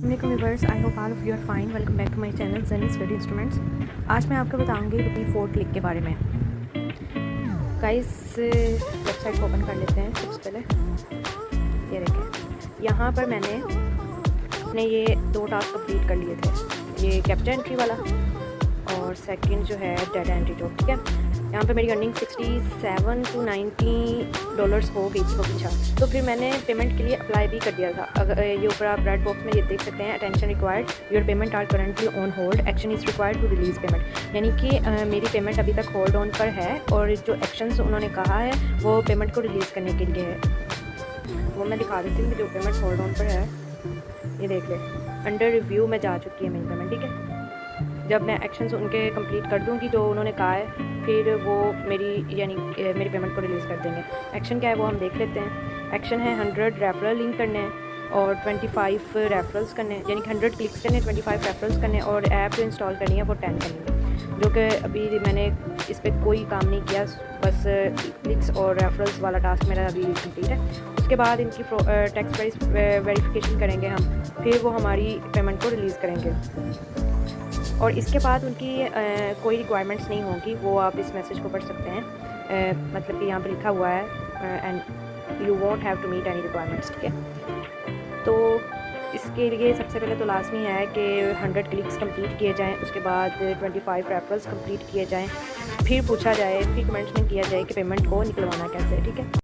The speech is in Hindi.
वालेकुम viewers, I hope all of you are fine. Welcome back to my channel ज़नी स्टडी इंस्ट्रूमेंट्स। आज मैं आपको बताऊंगी रुपी 4 क्लिक के बारे में। गाइस, वेबसाइट को ओपन कर लेते हैं। सबसे पहले ये देखें, यहाँ पर मैंने अपने ये 2 टास्क कंप्लीट कर लिए थे, ये कैप्चा एंट्री वाला और सेकंड जो है डाटा एंट्री जॉब। ठीक है, यहाँ पे मेरी अर्निंग 67 to 90 डॉलर्स हो गई थी पीछा। तो फिर मैंने पेमेंट के लिए अप्लाई भी कर दिया था। अगर ये ऊपर आप रेड बॉक्स में ये देख सकते हैं, attention required, your payment are currently on hold, action is required to release payment. यानी कि मेरी पेमेंट अभी तक होल्ड ऑन पर है और जो एक्शंस उन्होंने कहा है वो पेमेंट को रिलीज़ करने के लिए है। वो मैं दिखा देती हूँ कि जो पेमेंट होल्ड ऑन पर है, ये देख ले, अंडर रिव्यू में जा चुकी है मेरी पेमेंट। ठीक है, जब मैं एक्शंस उनके कंप्लीट कर दूँगी जो उन्होंने कहा है, फिर वो मेरी पेमेंट को रिलीज़ कर देंगे। एक्शन क्या है वो हम देख लेते हैं। एक्शन है 100 रेफरल लिंक करने और 25 रेफरल्स करने, यानी कि 100 क्लिक्स करने, 25 रेफरल्स करने और ऐप जो इंस्टॉल करनी है वो 10 करनी है, जो कि अभी मैंने इस पर कोई काम नहीं किया, बस क्लिक्स और रेफरल्स वाला टास्क मेरा अभी कंप्लीट है। उसके बाद इनकी टैक्स वेरिफिकेशन करेंगे हम, फिर वो हमारी पेमेंट को रिलीज़ करेंगे और इसके बाद उनकी कोई रिक्वायरमेंट्स नहीं होगी। वो आप इस मैसेज को पढ़ सकते हैं, मतलब कि यहाँ पर लिखा हुआ है and you won't have to meet any requirements. ठीक है, तो इसके लिए सबसे पहले तो लाजमी है कि 100 क्लिक्स कंप्लीट किए जाएं, उसके बाद 25 रेफरल्स कंप्लीट किए जाएं, फिर पूछा जाए, फिर कमेंट्स में किया जाए कि पेमेंट को निकलवाना कैसे है। ठीक है।